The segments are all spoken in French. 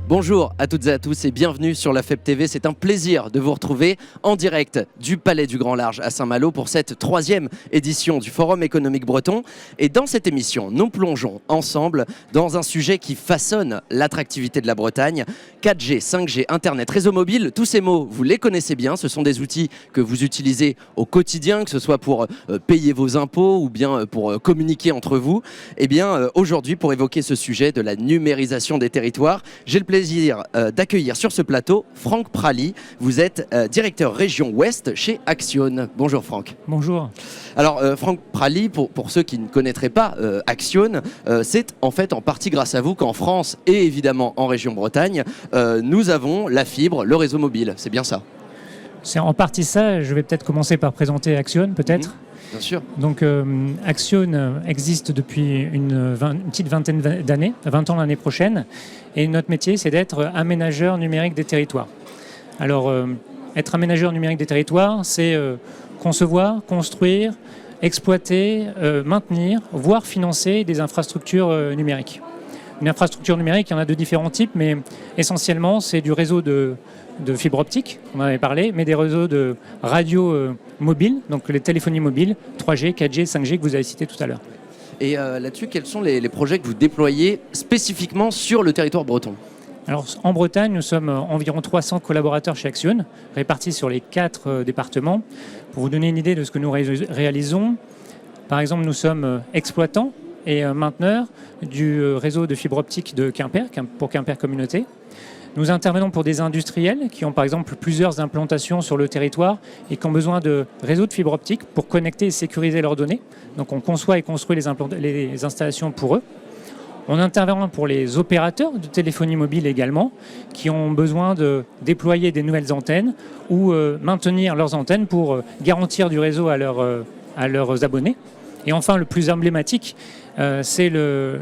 Bonjour à toutes et à tous et bienvenue sur la FEP TV. C'est un plaisir de vous retrouver en direct du Palais du Grand Large à Saint-Malo pour cette 3e édition du Forum économique breton. Et dans cette émission, nous plongeons ensemble dans un sujet qui façonne l'attractivité de la Bretagne. 4G, 5G, Internet, réseau mobile, tous ces mots, vous les connaissez bien. Ce sont des outils que vous utilisez au quotidien, que ce soit pour payer vos impôts ou bien pour communiquer entre vous. Eh bien, aujourd'hui, pour évoquer ce sujet de la numérisation des territoires, j'ai le plaisir d'accueillir sur ce plateau Franck Praly. Vous êtes directeur région Ouest chez Axione. Bonjour Franck. Bonjour. Alors Franck Praly, pour ceux qui ne connaîtraient pas Axione, c'est en fait en partie grâce à vous qu'en France et évidemment en région Bretagne, nous avons la fibre, le réseau mobile. C'est bien ça? C'est en partie ça. Je vais peut-être commencer par présenter Axione, peut-être. Bien sûr. Donc Axione existe depuis une petite vingtaine d'années, 20 ans l'année prochaine. Et notre métier, c'est d'être aménageur numérique des territoires. Alors, être aménageur numérique des territoires, c'est concevoir, construire, exploiter, maintenir, voire financer des infrastructures numériques. Une infrastructure numérique, il y en a de différents types, mais essentiellement, c'est du réseau de fibre optique, on en avait parlé, mais des réseaux de radio mobiles, donc les téléphonies mobiles, 3G, 4G, 5G que vous avez cités tout à l'heure. Et là-dessus, quels sont les projets que vous déployez spécifiquement sur le territoire breton? Alors, en Bretagne, nous sommes environ 300 collaborateurs chez Axione, répartis sur les 4 départements. Pour vous donner une idée de ce que nous réalisons, par exemple, nous sommes exploitants et mainteneurs du réseau de fibre optique de Quimper, pour Quimper Communauté. Nous intervenons pour des industriels qui ont par exemple plusieurs implantations sur le territoire et qui ont besoin de réseaux de fibre optique pour connecter et sécuriser leurs données. Donc on conçoit et construit les installations pour eux. On intervient pour les opérateurs de téléphonie mobile également, qui ont besoin de déployer des nouvelles antennes ou maintenir leurs antennes pour garantir du réseau à leurs abonnés. Et enfin, le plus emblématique, c'est le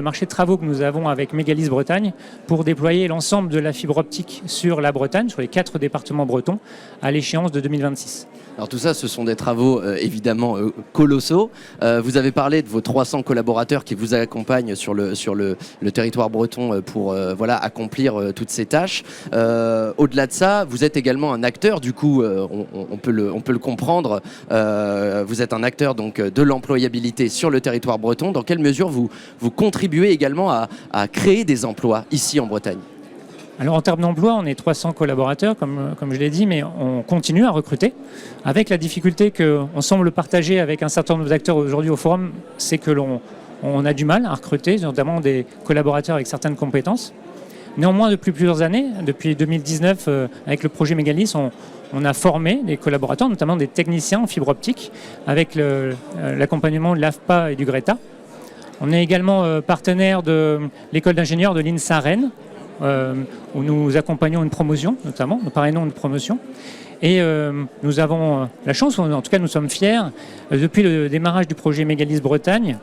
marché de travaux que nous avons avec Mégalis Bretagne pour déployer l'ensemble de la fibre optique sur la Bretagne, sur les 4 départements bretons, à l'échéance de 2026. Alors tout ça, ce sont des travaux évidemment colossaux. Vous avez parlé de vos 300 collaborateurs qui vous accompagnent sur le territoire breton pour accomplir toutes ces tâches. Au-delà de ça, vous êtes également un acteur, du coup, on peut le comprendre. Vous êtes un acteur donc, de l'employabilité sur le territoire breton. Dans quelle mesure vous contribuez également à créer des emplois ici en Bretagne ? Alors en termes d'emploi, on est 300 collaborateurs, comme je l'ai dit, mais on continue à recruter. Avec la difficulté qu'on semble partager avec un certain nombre d'acteurs aujourd'hui au forum, c'est que on a du mal à recruter, notamment des collaborateurs avec certaines compétences. Néanmoins, depuis plusieurs années, depuis 2019, avec le projet Mégalis, on a formé des collaborateurs, notamment des techniciens en fibre optique, avec l'accompagnement de l'AFPA et du GRETA. On est également partenaire de l'école d'ingénieurs de l'INSA Rennes, où nous accompagnons une promotion, notamment, nous parrainons une promotion. Et nous avons la chance, en tout cas nous sommes fiers, depuis le démarrage du projet Mégalis Bretagne,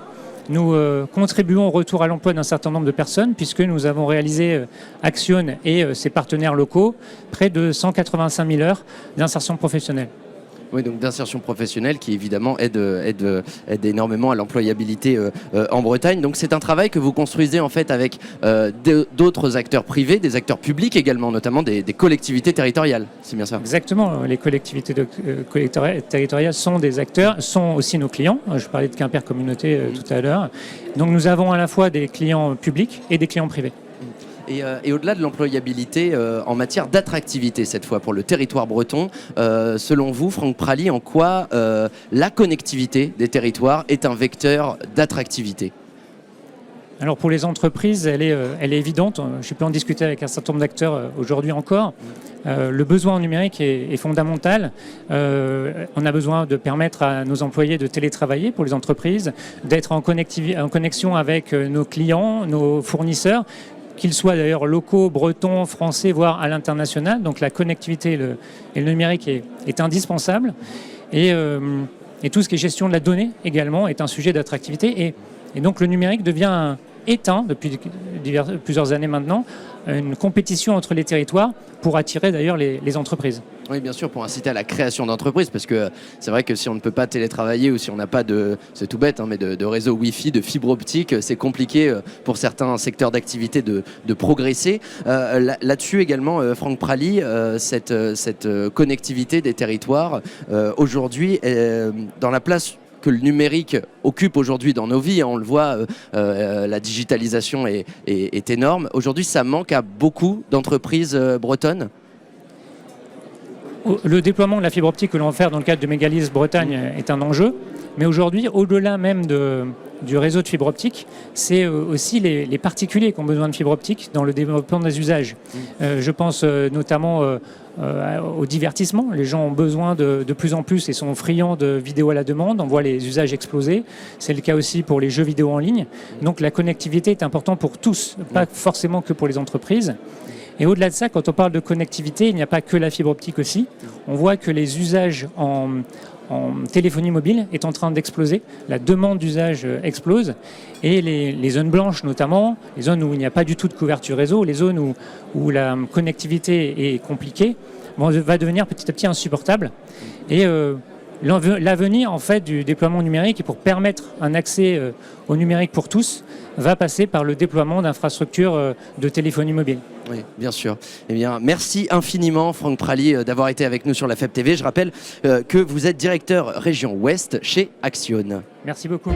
nous contribuons au retour à l'emploi d'un certain nombre de personnes, puisque nous avons réalisé Axione et ses partenaires locaux près de 185 000 heures d'insertion professionnelle. Oui, donc d'insertion professionnelle qui évidemment aide énormément à l'employabilité en Bretagne. Donc c'est un travail que vous construisez en fait avec d'autres acteurs privés, des acteurs publics également, notamment des collectivités territoriales. C'est bien ça? Exactement. Les collectivités territoriales sont des acteurs, sont aussi nos clients. Je parlais de Quimper Communauté tout à l'heure. Donc nous avons à la fois des clients publics et des clients privés. Et au-delà de l'employabilité, en matière d'attractivité, cette fois pour le territoire breton, selon vous, Franck Praly, en quoi la connectivité des territoires est un vecteur d'attractivité ? Alors pour les entreprises, elle est évidente. Je peux en discuter avec un certain nombre d'acteurs aujourd'hui encore. Le besoin en numérique est fondamental. On a besoin de permettre à nos employés de télétravailler pour les entreprises, d'être en connexion avec nos clients, nos fournisseurs, qu'ils soient d'ailleurs locaux, bretons, français, voire à l'international. Donc la connectivité et le numérique est indispensable. Et tout ce qui est gestion de la donnée également est un sujet d'attractivité. Et donc le numérique devient éteint depuis plusieurs années maintenant, une compétition entre les territoires pour attirer d'ailleurs les entreprises. Oui, bien sûr, pour inciter à la création d'entreprises, parce que c'est vrai que si on ne peut pas télétravailler ou si on n'a pas c'est tout bête, hein, mais de réseau Wi-Fi, de fibre optique, c'est compliqué pour certains secteurs d'activité de progresser. Là-dessus également, Franck Praly, cette connectivité des territoires, aujourd'hui, dans la place que le numérique occupe aujourd'hui dans nos vies, on le voit, la digitalisation est énorme. Aujourd'hui, ça manque à beaucoup d'entreprises bretonnes. Le déploiement de la fibre optique que l'on va faire dans le cadre de Mégalis Bretagne est un enjeu, mais aujourd'hui, au-delà même du réseau de fibre optique, c'est aussi les particuliers qui ont besoin de fibre optique dans le développement des usages. Je pense notamment au divertissement. Les gens ont besoin de plus en plus et sont friands de vidéos à la demande. On voit les usages exploser. C'est le cas aussi pour les jeux vidéo en ligne. Donc la connectivité est importante pour tous, pas forcément que pour les entreprises. Et au-delà de ça, quand on parle de connectivité, il n'y a pas que la fibre optique aussi. On voit que les usages en téléphonie mobile est en train d'exploser. La demande d'usage explose. Et les zones blanches notamment, les zones où il n'y a pas du tout de couverture réseau, les zones où la connectivité est compliquée, va devenir petit à petit insupportable. Et l'avenir en fait du déploiement numérique, et pour permettre un accès au numérique pour tous, va passer par le déploiement d'infrastructures de téléphonie mobile. Oui, bien sûr. Eh bien, merci infiniment, Franck Praly, d'avoir été avec nous sur la FEB TV. Je rappelle que vous êtes directeur région Ouest chez Axione. Merci beaucoup.